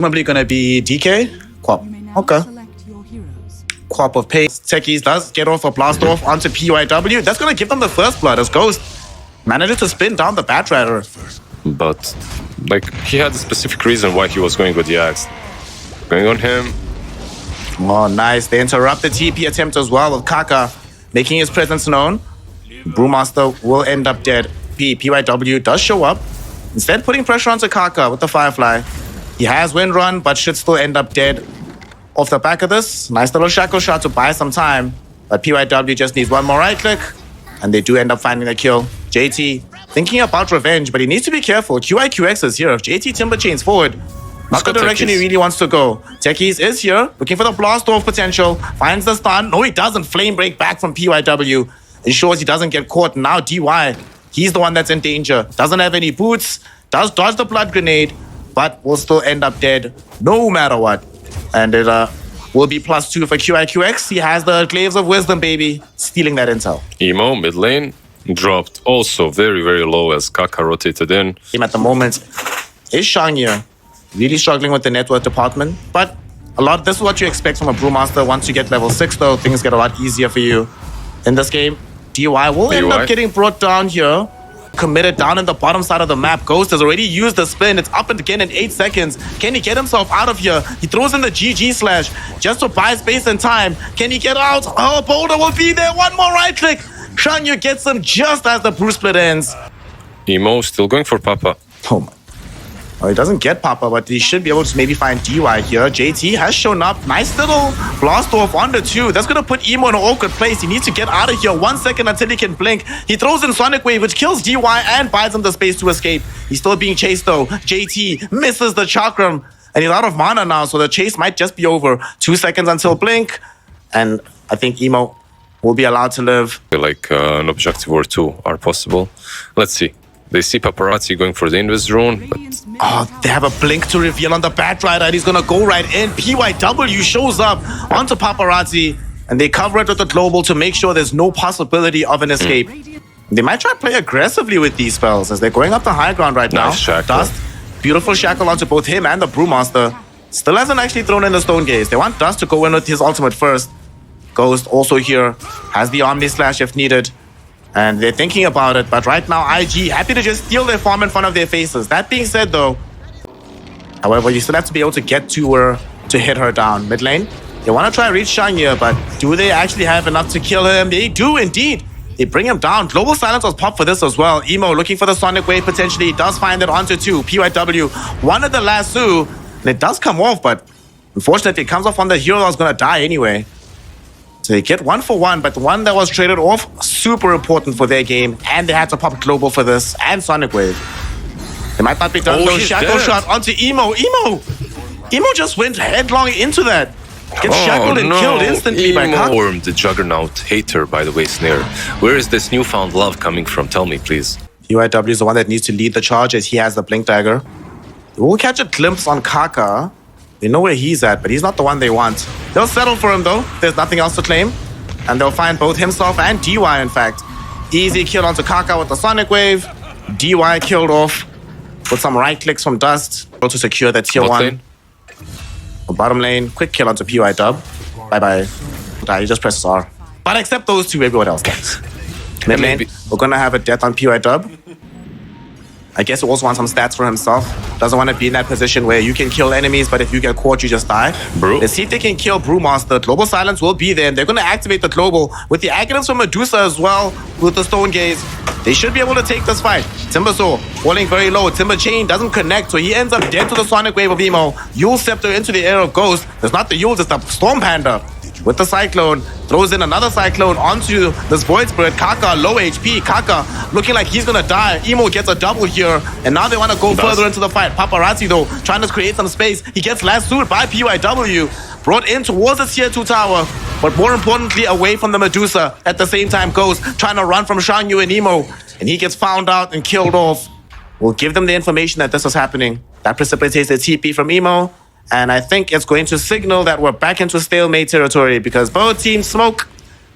Probably gonna be DK. Quap. Okay. Quap of pace. Techies does get off a blast off onto PYW. That's gonna give them the first blood as Ghost manages to spin down the Batrider. But, like, he had a specific reason why he was going with the axe. Going on him. Oh, nice. They interrupt the TP attempt as well with Kaka making his presence known. Brewmaster will end up dead. PYW does show up. Instead, putting pressure onto Kaka with the Firefly. He has wind run, but should still end up dead. Off the back of this, nice little shackle shot to buy some time. But PYW just needs one more right click, and they do end up finding a kill. JT thinking about revenge, but he needs to be careful. QIQX is here. If JT Timber chains forward, not the direction he really wants to go. Techies is here, looking for the blast off potential. Finds the stun. No, he doesn't. Flame break back from PYW. Ensures he doesn't get caught. Now DY, he's the one that's in danger. Doesn't have any boots. Does dodge the blood grenade, but will still end up dead no matter what. And it will be +2 for QIQX. He has the Glaives of Wisdom, baby. Stealing that intel. Emo, mid lane, dropped also very, very low as Kaka rotated in. Him at the moment is Shangya. Really struggling with the network department. But this is what you expect from a Brewmaster. Once you get level 6, though, things get a lot easier for you in this game. DY will end up getting brought down here. Committed down in the bottom side of the map. Ghost has already used the spin. It's up and again in 8 seconds. Can he get himself out of here? He throws in the GG slash just to buy space and time. Can he get out? Oh, Boulder will be there. One more right click. Shanyu gets him just as the brew split ends. Emo still going for Papa. Oh my. Oh, he doesn't get Papa, but he should be able to maybe find DY here. JT has shown up. Nice little blast off on the 2. That's going to put Emo in an awkward place. He needs to get out of here 1 second until he can blink. He throws in Sonic Wave, which kills DY and buys him the space to escape. He's still being chased, though. JT misses the Chakram, and he's out of mana now, so the chase might just be over. 2 seconds until blink, and I think Emo will be allowed to live. Like an objective or two are possible. Let's see. They see Paparazzi going for the Invis rune, but... Oh, they have a blink to reveal on the Batrider, and he's gonna go right in. PYW shows up onto Paparazzi, and they cover it with the global to make sure there's no possibility of an escape. They might try to play aggressively with these spells, as they're going up the high ground right now. Shackle. Dust, beautiful shackle onto both him and the Brewmaster. Still hasn't actually thrown in the Stone Gaze. They want Dust to go in with his ultimate first. Ghost also here, has the Omni Slash if needed. And they're thinking about it, but right now, IG happy to just steal their farm in front of their faces. That being said, though, however, you still have to be able to get to her to hit her down. Mid lane, they want to try and reach Shangya, but do they actually have enough to kill him? They do indeed. They bring him down. Global Silence was popped for this as well. Emo looking for the Sonic Wave potentially. He does find it onto 2. PYW wanted the lasso, and it does come off, but unfortunately, it comes off on the hero that was going to die anyway. So they get 1 for 1, but the one that was traded off, super important for their game, and they had to pop global for this, and Sonic Wave. They might not be done, though. Shackle shot onto Emo. Emo just went headlong into that. Gets shackled and killed instantly by Kaka. Worm, the Juggernaut hater, by the way, Snare. Where is this newfound love coming from? Tell me, please. UIW is the one that needs to lead the charge as he has the Blink Dagger. They will catch a glimpse on Kaka. They know where he's at, but he's not the one they want. They'll settle for him, though. There's nothing else to claim. And they'll find both himself and DY, in fact. Easy kill onto Kaka with the Sonic Wave. DY killed off with some right clicks from Dust. To secure that tier 1. Bottom lane, quick kill onto PYW. Bye-bye. He just presses R. But except those two, everyone else dies. Mid lane, we're going to have a death on PYW. I guess he also wants some stats for himself. Doesn't want to be in that position where you can kill enemies, but if you get caught, you just die. Let's see if they can kill Brewmaster. Global Silence will be there, and they're going to activate the Global with the Aghanim's from Medusa as well with the Stone Gaze. They should be able to take this fight. Timbersaw falling very low. Timber Chain doesn't connect, so he ends up dead to the Sonic Wave of Emo. Yule Scepter into the air of Ghost. There's not the Yule, it's the Storm Panda. With the Cyclone, throws in another Cyclone onto this Void Spirit. Kaka, low HP. Kaka looking like he's gonna die. Emo gets a double here, and now they want to go further into the fight. Paparazzi, though, trying to create some space. He gets lassoed by PYW. Brought in towards the tier 2 tower, but more importantly, away from the Medusa. At the same time, Ghost trying to run from Shangyu and Emo, and he gets found out and killed off. We'll give them the information that this is happening. That precipitates the TP from Emo. And I think it's going to signal that we're back into stalemate territory because both teams smoke.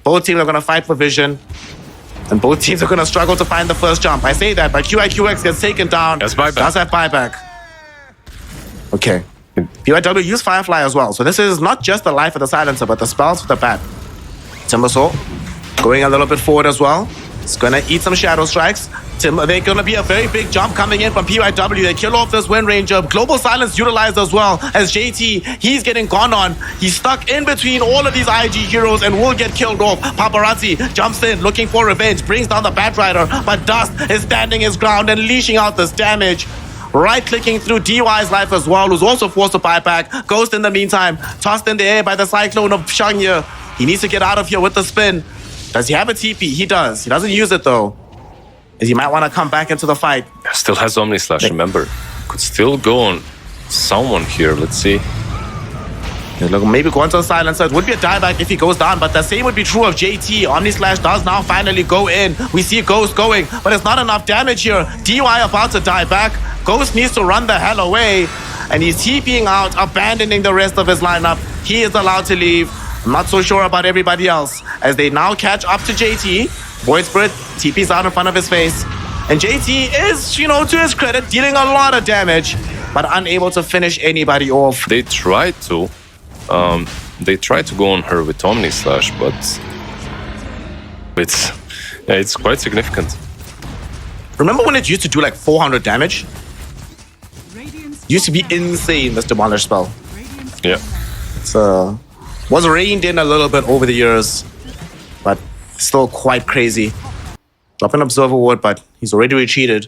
Both teams are going to fight for vision. And both teams are going to struggle to find the first jump. I say that, but QIQX gets taken down. Does buyback. Does have buyback. Okay. PYW use Firefly as well. So this is not just the life of the silencer, but the spells with the bat. Timbersaw going a little bit forward as well. It's gonna eat some shadow strikes. They're gonna be a very big jump coming in from PYW. They kill off this Wind Ranger. Global Silence utilized as well as JT. He's getting gone on. He's stuck in between all of these IG heroes and will get killed off. Paparazzi jumps in looking for revenge, brings down the Batrider, but Dust is standing his ground and leashing out this damage. Right-clicking through DY's life as well, who's also forced to buy back. Ghost in the meantime, tossed in the air by the Cyclone of Shangye. He needs to get out of here with the spin. Does he have a TP? He does. He doesn't use it though, as he might want to come back into the fight. Still has Omni Slash, remember. Could still go on someone here, let's see. Yeah, look, maybe go into the silencer. It would be a dieback if he goes down, but the same would be true of JT. Omni Slash does now finally go in. We see Ghost going, but it's not enough damage here. DY about to die back. Ghost needs to run the hell away, and he's TPing out, abandoning the rest of his lineup. He is allowed to leave. I'm not so sure about everybody else, as they now catch up to JT. Void Spirit TP's out in front of his face, and JT is, you know, to his credit, dealing a lot of damage, but unable to finish anybody off. They tried to go on her with Omni Slash, but it's quite significant. Remember when it used to do like 400 damage? It used to be insane, this Demolish spell. Yeah. It's was reined in a little bit over the years, but still quite crazy. Drop an Observer Ward, but he's already retreated.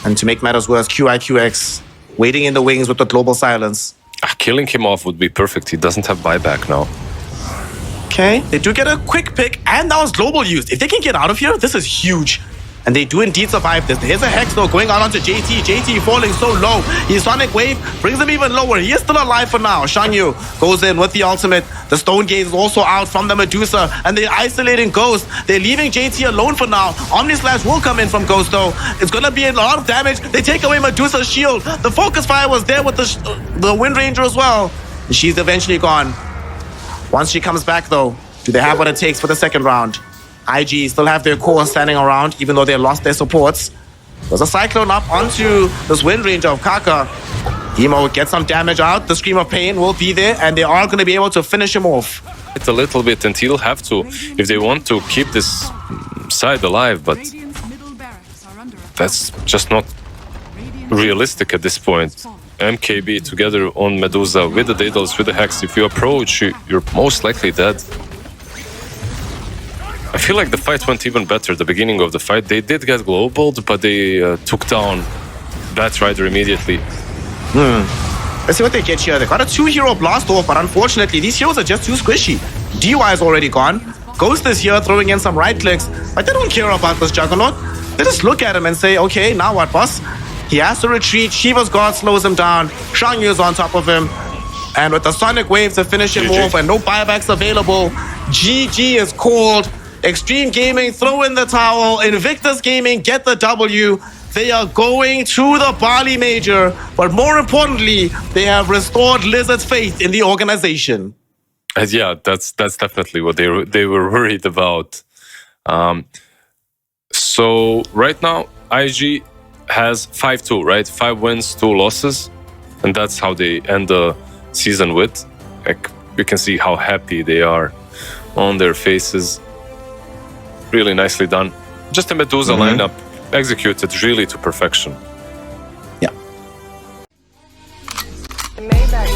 And to make matters worse, QIQX waiting in the wings with the Global Silence. Killing him off would be perfect. He doesn't have buyback now. Okay, they do get a quick pick, and that was Global used. If they can get out of here, this is huge. And they do indeed survive this. Here's a Hex though going out onto JT. JT falling so low. His Sonic Wave brings him even lower. He is still alive for now. Shangye goes in with the ultimate. The Stone Gaze is also out from the Medusa. And they're isolating Ghost. They're leaving JT alone for now. Omni Slash will come in from Ghost though. It's going to be a lot of damage. They take away Medusa's shield. The Focus Fire was there with the Wind Ranger as well. And she's eventually gone. Once she comes back though, do they have what it takes for the second round? IG still have their core standing around, even though they lost their supports. There's a Cyclone up onto this Wind Ranger of Kaka. Emo gets some damage out. The Scream of Pain will be there, and they are going to be able to finish him off. It's a little bit, and he'll have to, if they want to keep this side alive, but that's just not realistic at this point. MKB together on Medusa with the Daedalus, with the Hex. If you approach, you're most likely dead. I feel like the fight went even better at the beginning of the fight. They did get globaled, but they took down Batrider immediately. Let's see what they get here. They got a 2-hero blast off, but unfortunately, these heroes are just too squishy. DY is already gone. Ghost is here throwing in some right clicks, but they don't care about this Juggernaut. They just look at him and say, okay, now what, boss? He has to retreat. Shiva's God slows him down. Shangye is on top of him. And with the Sonic Wave to finish him off and no buybacks available, GG is called. Xtreme Gaming throw in the towel. Invictus Gaming get the W. They are going to the Bali Major, but more importantly, they have restored Lizard's faith in the organization. Yeah, that's definitely what they were worried about. So right now, IG has 5-2, right? 5 wins, 2 losses, and that's how they end the season with. Like, you can see how happy they are on their faces. Really nicely done. Just a Medusa lineup executed really to perfection. Yeah. Maybach